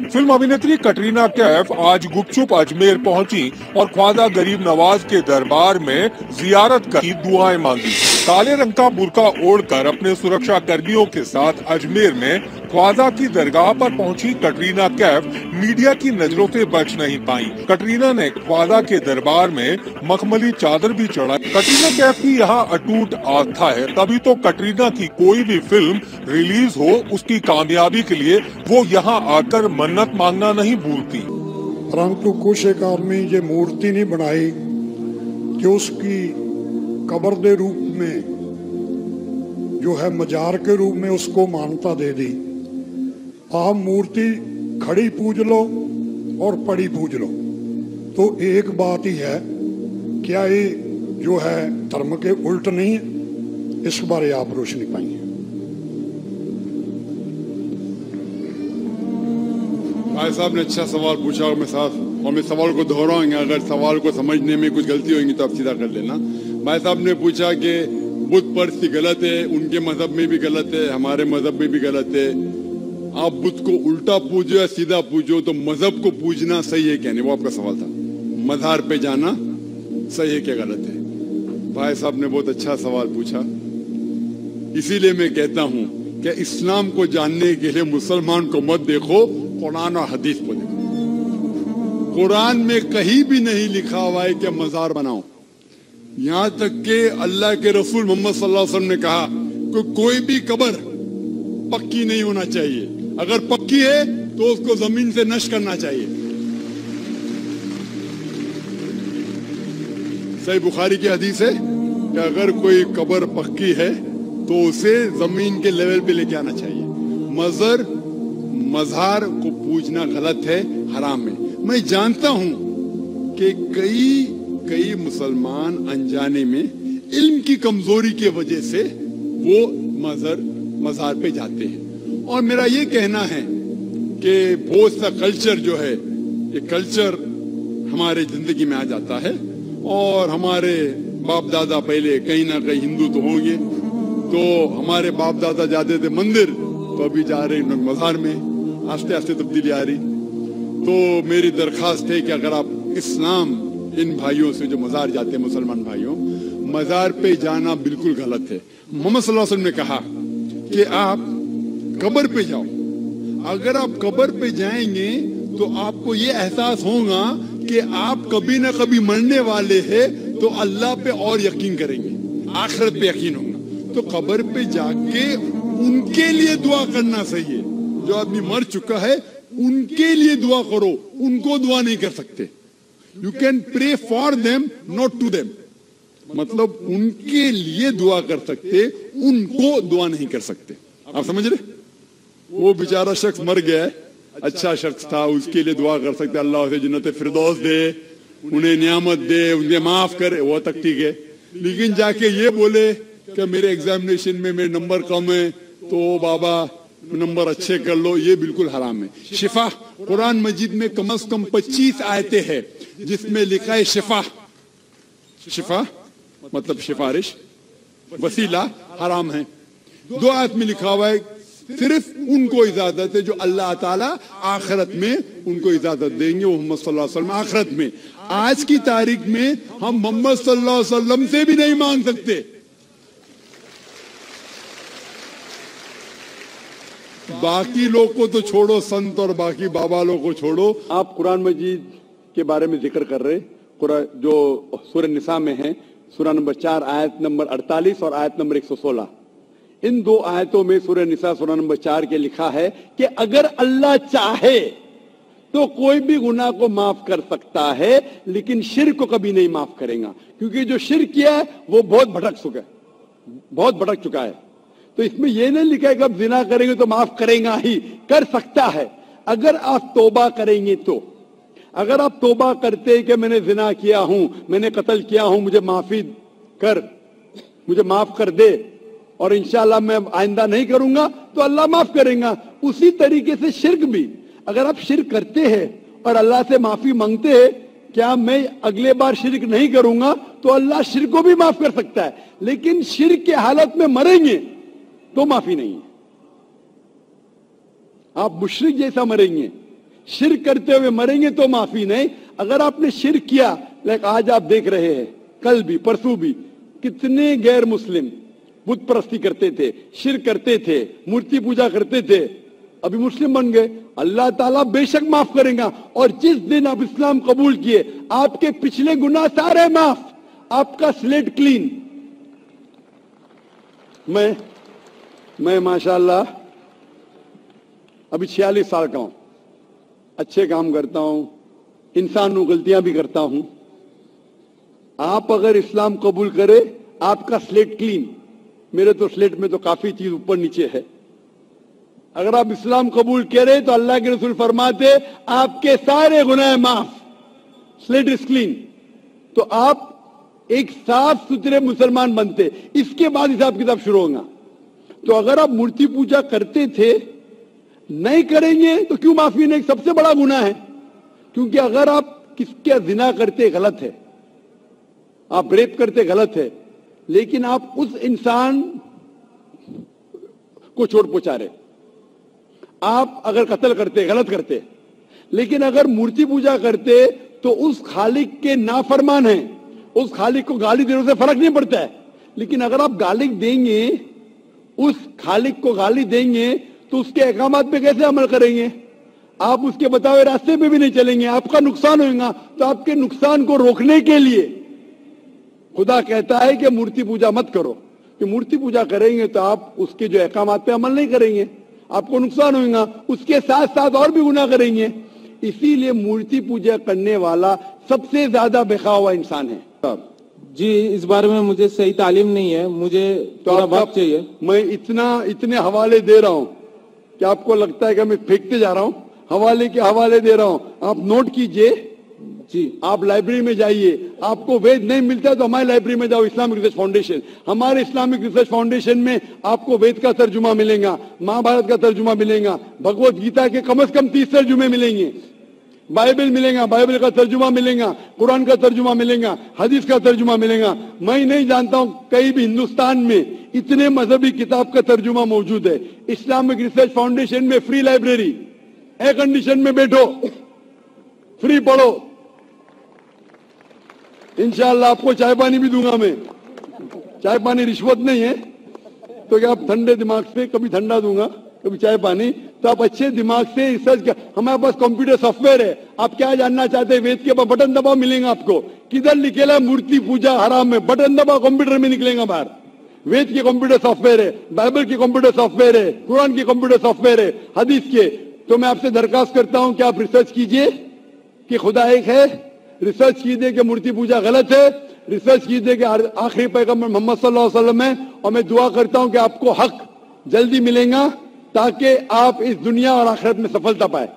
Film अभिनेत्री कटरीना कैफ आज गुपचुप अजमेर पहुंची और ख्वाजा गरीब नवाज के दरबार में जियारत की दुआएं मांगी। काले रंग का बुर्का ओढ़कर अपने सुरक्षा कर्मियों के साथ अजमेर में ख्वाजा की दरगाह पर पहुंची कटरीना कैफ मीडिया की नजरों से बच नहीं पाई। कटरीना ने ख्वाजा के दरबार में मखमली चादर भी चढ़ाई। कटरीना कैफ की यहाँ अटूट आस्था है, तभी तो कटरीना की कोई भी फिल्म रिलीज हो उसकी कामयाबी के लिए वो यहाँ आकर मन्नत मांगना नहीं भूलती। परंतु कुछ एक आदमी ये मूर्ति नहीं बनाई कि उसकी कब्र के रूप में जो है मजार के रूप में उसको मान्यता दे दी। आप मूर्ति खड़ी पूज लो और पड़ी पूज लो, तो एक बात ही है, क्या ये जो है धर्म के उल्ट नहीं है? इस बारे आप रोशनी पाइए। भाई साहब ने अच्छा सवाल पूछा और मैं सवाल को दोहराऊंगा। अगर सवाल को समझने में कुछ गलती होगी तो आप सीधा कर लेना। भाई साहब ने पूछा कि बुत परस्ती गलत है, उनके मजहब में भी गलत है, हमारे मजहब में भी गलत है। आप बुत को उल्टा पूजो या सीधा पूजो, तो मजहब को पूजना सही है क्या नहीं, वो आपका सवाल था। मज़ार पे जाना सही है क्या गलत है? भाई साहब ने बहुत अच्छा सवाल पूछा। इसीलिए मैं कहता हूँ कि इस्लाम को जानने के लिए मुसलमान को मत देखो, कुरान और हदीस को देखो। कुरान में कहीं भी नहीं लिखा हुआ है कि मज़ार बनाओ। यहाँ तक कि अल्लाह के रसूल मोहम्मद सल्लल्लाहु अलैहि वसल्लम ने कहा कि कोई भी कब्र पक्की नहीं होना चाहिए, अगर पक्की है तो उसको जमीन से नष्ट करना चाहिए। सही बुखारी की हदीस है कि अगर कोई कब्र पक्की है तो उसे जमीन के लेवल पे लेके आना चाहिए। मज़ार को पूजना गलत है, हराम है। मैं जानता हूं कि कई मुसलमान अनजाने में इल्म की कमजोरी की वजह से वो मज़ार पे जाते हैं। और मेरा ये कहना है कि बहुत सा कल्चर जो है, ये कल्चर हमारे जिंदगी में आ जाता है। और हमारे बाप दादा पहले कहीं ना कहीं हिंदू तो होंगे, तो हमारे बाप दादा जाते थे मंदिर, तो अभी जा रहे हैं मज़ार में। आस्ते आस्ते तब्दीली आ रही। तो मेरी दरखास्त है कि अगर आप इस्लाम इन भाइयों से जो मज़ार जाते हैं, मुसलमान भाइयों, मज़ार पे जाना बिल्कुल गलत है। मोहम्मद सल्लल्लाहु अलैहि वसल्लम ने कहा कि आप कब्र पे जाओ। अगर आप कब्र पे जाएंगे तो आपको ये एहसास होगा कि आप कभी ना कभी मरने वाले हैं, तो अल्लाह पे और यकीन करेंगे, आखिरत पे यकीन होगा। तो कब्र पे जाके उनके लिए दुआ करना सही है। जो आदमी मर चुका है उनके लिए दुआ करो, उनको दुआ नहीं कर सकते। You can pray for them, not to them. मतलब उनके लिए दुआ कर सकते, उनको दुआ नहीं कर सकते। आप समझ रहे? वो बेचारा शख्स मर गया है, अच्छा शख्स था, उसके लिए दुआ कर सकते, अल्लाह उसे जन्नत फिरदौस दे, उन्हें नियामत दे, उन्हें माफ करे, वो तक ठीक है। लेकिन जाके ये बोले कि मेरे एग्जामिनेशन में मेरे नंबर कम है, तो बाबा नंबर अच्छे कर लो, ये बिल्कुल हराम है। शिफा, कुरान मजीद में कम से कम 25 आयतें हैं जिसमें लिखा है शिफा। शिफा मतलब सिफारिश, वसीला हराम है। 2 आयत में लिखा हुआ है सिर्फ उनको इजाजत है जो अल्लाह ताला आखिरत में उनको इजाजत देंगे, वो मोहम्मद सल्लल्लाहु अलैहि वसल्लम आखिरत में। आज की तारीख में हम मोहम्मद सल्लल्लाहु अलैहि वसल्लम से भी नहीं मांग सकते। बाकी लोग को तो छोड़ो, संत और बाकी बाबा लोग को छोड़ो। आप कुरान मजीद के बारे में जिक्र कर रहे, जो सूरह निसा में है, सूरह नंबर 4 आयत नंबर 48 और आयत नंबर 116। इन 2 आयतों में सूरह निसा सूरह नंबर 4 के लिखा है कि अगर अल्लाह चाहे तो कोई भी गुनाह को माफ कर सकता है, लेकिन शिर्क को कभी नहीं माफ करेगा, क्योंकि जो शिर्क किया है वो बहुत भटक चुका है। तो इसमें यह नहीं लिखा है कि अब जिना करेंगे तो माफ करेगा ही, कर सकता है अगर आप तौबा करेंगे तो। अगर आप तौबा करते कि मैंने जिना किया हूं, मैंने कत्ल किया हूं, मुझे माफ कर दे और इंशाअल्लाह मैं आइंदा नहीं करूंगा, तो अल्लाह माफ करेगा। उसी तरीके से शिर्क भी, अगर आप शिर्क करते हैं और अल्लाह से माफी मांगते हैं, क्या मैं अगले बार शिर्क नहीं करूंगा, तो अल्लाह शिर्क को भी माफ कर सकता है। लेकिन शिर्क के हालत में मरेंगे तो माफी नहीं है। आप मुशरिक जैसा मरेंगे, शिर्क करते हुए मरेंगे तो माफी नहीं। अगर आपने शिर्क किया, लाइक आज आप देख रहे हैं, कल भी परसों भी कितने गैर मुस्लिम बुत परस्ती करते थे, शिर्क करते थे, मूर्ति पूजा करते थे, अभी मुस्लिम बन गए। अल्लाह ताला बेशक माफ करेगा। और जिस दिन आप इस्लाम कबूल किए, आपके पिछले गुनाह सारे माफ, आपका स्लेट क्लीन। मैं माशाल्लाह अभी 46 साल का हूं, अच्छे काम करता हूं, इंसान हूं, गलतियां भी करता हूं। आप अगर इस्लाम कबूल करे, आपका स्लेट क्लीन। मेरे तो स्लेट में तो काफी चीज ऊपर नीचे है। अगर आप इस्लाम कबूल करें तो अल्लाह के रसूल फरमाते आपके सारे गुनाह माफ, स्लेट इज क्लीन। तो आप एक साफ सुथरे मुसलमान बनते, इसके बाद हिसाब किताब शुरू होगा। तो अगर आप मूर्ति पूजा करते थे, नहीं करेंगे तो क्यों माफी नहीं? सबसे बड़ा गुनाह है। क्योंकि अगर आप किसके जिना करते गलत है, आप रेप करते गलत है, लेकिन आप उस इंसान को चोट पहुंचा रहे। आप अगर कत्ल करते गलत करते, लेकिन अगर मूर्ति पूजा करते तो उस खालिक के नाफरमान हैं, उस खालिक को गाली देने से फर्क नहीं पड़ता है। लेकिन अगर आप गाली देंगे, उस खालिक को गाली देंगे, तो उसके अहकामात पे कैसे अमल करेंगे? आप उसके बताए रास्ते पे भी नहीं चलेंगे, आपका नुकसान होगा। तो आपके नुकसान को रोकने के लिए खुदा कहता है कि मूर्ति पूजा मत करो। कि मूर्ति पूजा करेंगे तो आप उसके जो अहकामात पे अमल नहीं करेंगे, आपको नुकसान होगा, उसके साथ साथ और भी गुनाह करेंगे। इसीलिए मूर्ति पूजा करने वाला सबसे ज्यादा बेखा हुआ इंसान है। जी, इस बारे में मुझे सही तालीम नहीं है, मुझे थोड़ा वक्त चाहिए। मैं इतने हवाले दे रहा हूं कि आपको लगता है कि मैं फेंकते जा रहा हूं। हवाले के हवाले दे रहा हूं, आप नोट कीजिए। जी, आप लाइब्रेरी में जाइए, आपको वेद नहीं मिलता तो हमारी लाइब्रेरी में जाओ, इस्लामिक रिसर्च फाउंडेशन। हमारे इस्लामिक रिसर्च फाउंडेशन में आपको वेद का तर्जुमा मिलेगा, महाभारत का तर्जुमा मिलेगा, भगवत गीता के कम से कम 30 तर्जुमे मिलेंगे, बाइबल मिलेगा, बाइबल का तर्जुमा मिलेगा, कुरान का तर्जुमा मिलेगा, हदीस का तर्जुमा मिलेगा। मैं नहीं जानता हूं कहीं भी हिंदुस्तान में इतने मजहबी किताब का तर्जुमा मौजूद है। इस्लामिक रिसर्च फाउंडेशन में फ्री लाइब्रेरी, एयर कंडीशन में बैठो, फ्री पढ़ो। इंशाअल्लाह आपको चाय पानी भी दूंगा मैं। चाय पानी रिश्वत नहीं है, तो क्या आप ठंडे दिमाग से, कभी ठंडा दूंगा, कभी चाय पानी। तो आप अच्छे दिमाग से रिसर्च कर। हमारे पास कंप्यूटर सॉफ्टवेयर है, आप क्या जानना चाहते हैं? वेद के ऊपर बटन दबाओ, मिलेगा आपको। किधर लिखेला मूर्ति पूजा हराम में, बटन दबाओ, कंप्यूटर में निकलेगा बाहर। वेद के कंप्यूटर सॉफ्टवेयर है, बाइबल के कंप्यूटर सॉफ्टवेयर है, कुरान के कंप्यूटर सॉफ्टवेयर है, हदीस के। तो मैं आपसे दरखास्त करता हूं कि आप रिसर्च कीजिए कि खुदा एक है, रिसर्च कीजिए कि मूर्ति पूजा गलत है, रिसर्च कीजिए कि आखिरी पैगंबर मोहम्मद सल्लल्लाहु अलैहि वसल्लम है। और मैं दुआ करता हूं कि आपको हक जल्दी मिलेगा, ताकि आप इस दुनिया और आखिरत में सफलता पाए।